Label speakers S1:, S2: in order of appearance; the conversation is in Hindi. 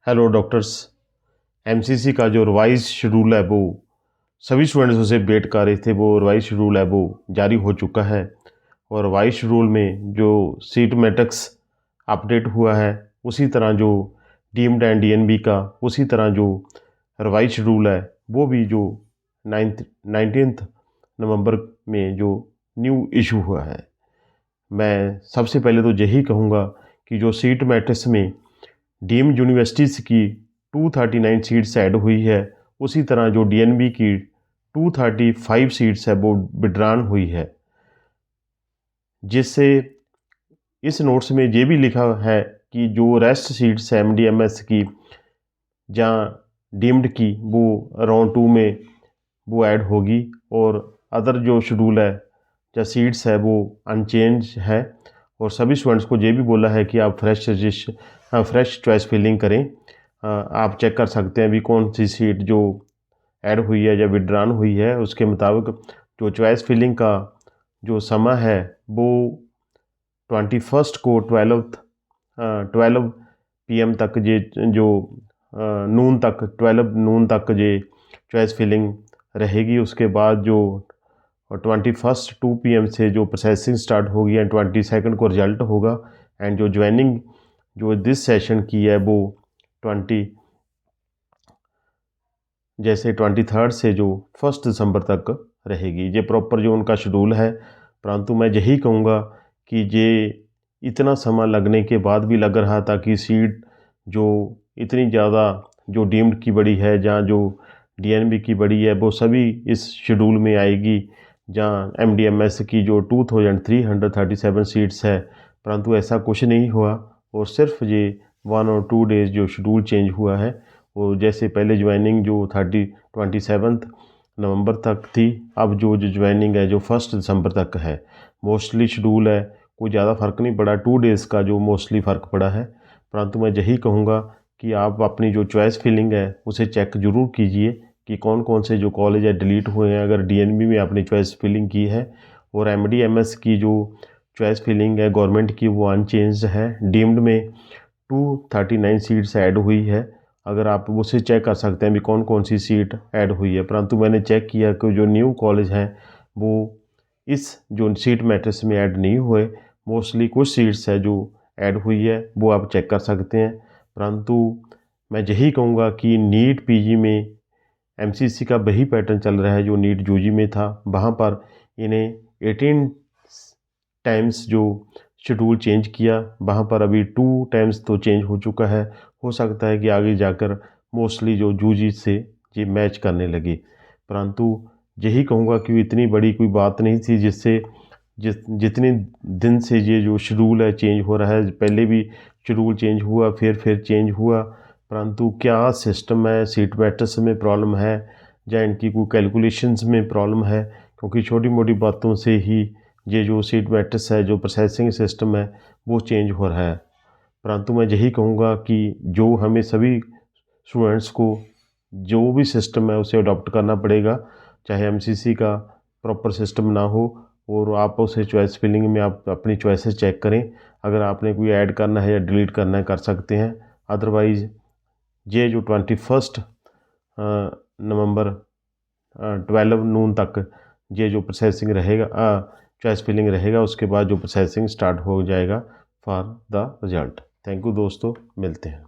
S1: Hello doctors. एमसीसी का जो रिवाइज शेड्यूल है वो सभी स्टूडेंट्स से वेट कर रहे थे। वो रिवाइज शेड्यूल है वो जारी हो चुका है और रिवाइज शेड्यूल में जो सीट मैट्रिक्स अपडेट हुआ है उसी तरह जो डीम्ड एंड डीएनबी का उसी तरह जो रिवाइज शेड्यूल है वो भी जो 19 नवंबर में जो न्यू इशू हुआ है। मैं सबसे पहले तो यही कहूँगा कि जो सीट मैट्रिक्स में डीम्ड यूनिवर्सिटीज़ की 239 सीट्स ऐड हुई है उसी तरह जो डीएनबी की 235 सीट्स है वो विड्रॉन हुई है, जिससे इस नोट्स में ये भी लिखा है कि जो रेस्ट सीट्स है एमडीएमएस की जहाँ डीम्ड की वो राउंड 2 में वो ऐड होगी और अदर जो शेड्यूल है या सीट्स है वो अनचेंज है। और सभी स्टूडेंट्स को ये भी बोला है कि आप फ्रेश चॉइस फिलिंग करें। आप चेक कर सकते हैं अभी कौन सी सीट जो ऐड हुई है या विड्रॉन हुई है, उसके मुताबिक जो चॉइस फिलिंग का जो समय है वो 21 को 12 PM तक ये जो नून तक 12 नून तक ये चॉइस फिलिंग रहेगी। उसके बाद जो 21 2 PM से जो प्रोसेसिंग स्टार्ट होगी एंड 22 को रिजल्ट होगा। एंड जो ज्वाइनिंग जो दिस सेशन की है वो 23 से जो 1 दिसंबर तक रहेगी। ये प्रॉपर जो उनका शेड्यूल है, परंतु मैं यही कहूँगा कि ये इतना समय लगने के बाद भी लग रहा था कि सीट जो इतनी ज़्यादा जो डीम्ड की बड़ी है जहाँ जो डीएनबी की बड़ी है वो सभी इस शेड्यूल में आएगी, जहाँ एमडीएमएस की जो 2337 सीट्स है, परंतु ऐसा कुछ नहीं हुआ और सिर्फ ये 1 और 2 डेज़ जो शेड्यूल चेंज हुआ है। और जैसे पहले ज्वाइनिंग जो 27 नवंबर तक थी, अब जो ज्वाइनिंग है जो 1 दिसंबर तक है। मोस्टली शेड्यूल है, कोई ज़्यादा फ़र्क नहीं पड़ा, 2 डेज़ का जो मोस्टली फ़र्क पड़ा है। परंतु मैं यही कहूँगा कि आप अपनी जो चॉइस फिलिंग है उसे चेक ज़रूर कीजिए कि कौन कौन से जो कॉलेज है डिलीट हुए हैं, अगर डीएनबी में आपने चॉइस फिलिंग की है। और एमडीएमएस की जो चॉइस फिलिंग है गवर्नमेंट की वो अनचेंज्ड है। डीम्ड में 239 सीट्स ऐड हुई है, अगर आप उसे चेक कर सकते हैं भी कौन कौन सी सीट ऐड हुई है। परंतु मैंने चेक किया कि जो न्यू कॉलेज हैं वो इस जो सीट मैट्रिक्स में ऐड नहीं हुए। मोस्टली कुछ सीट्स है जो ऐड हुई है वो आप चेक कर सकते हैं। परंतु मैं यही कहूँगा कि नीट पीजी में एमसीसी का वही पैटर्न चल रहा है जो नीट यूजी में था। वहाँ पर इन्हें 18 टाइम्स जो शेड्यूल चेंज किया, वहाँ पर अभी 2 टाइम्स तो चेंज हो चुका है। हो सकता है कि आगे जाकर मोस्टली जो यूजी से ये मैच करने लगे। परंतु यही कहूँगा कि इतनी बड़ी कोई बात नहीं थी जिससे जितने दिन से ये जो शेड्यूल है चेंज हो रहा है। पहले भी शेड्यूल चेंज हुआ, फिर चेंज हुआ, परंतु क्या सिस्टम है, सीट मैट्रिक्स में प्रॉब्लम है या इनकी कोई कैलकुलेशंस में प्रॉब्लम है, क्योंकि छोटी मोटी बातों से ही ये जो सीट मैट्रिक्स है जो प्रोसेसिंग सिस्टम है वो चेंज हो रहा है। परंतु मैं यही कहूँगा कि जो हमें सभी स्टूडेंट्स को जो भी सिस्टम है उसे अडॉप्ट करना पड़ेगा, चाहे एमसीसी का प्रॉपर सिस्टम ना हो। और आप उसे चॉइस फिलिंग में आप अपनी चॉइसेस चेक करें, अगर आपने कोई ऐड करना है या डिलीट करना है कर सकते हैं। अदरवाइज़ ये जो 21 नवंबर 12 नून तक ये जो प्रोसेसिंग रहेगा, चॉइस फिलिंग रहेगा, उसके बाद जो प्रोसेसिंग स्टार्ट हो जाएगा for the result. Thank you दोस्तों, मिलते हैं।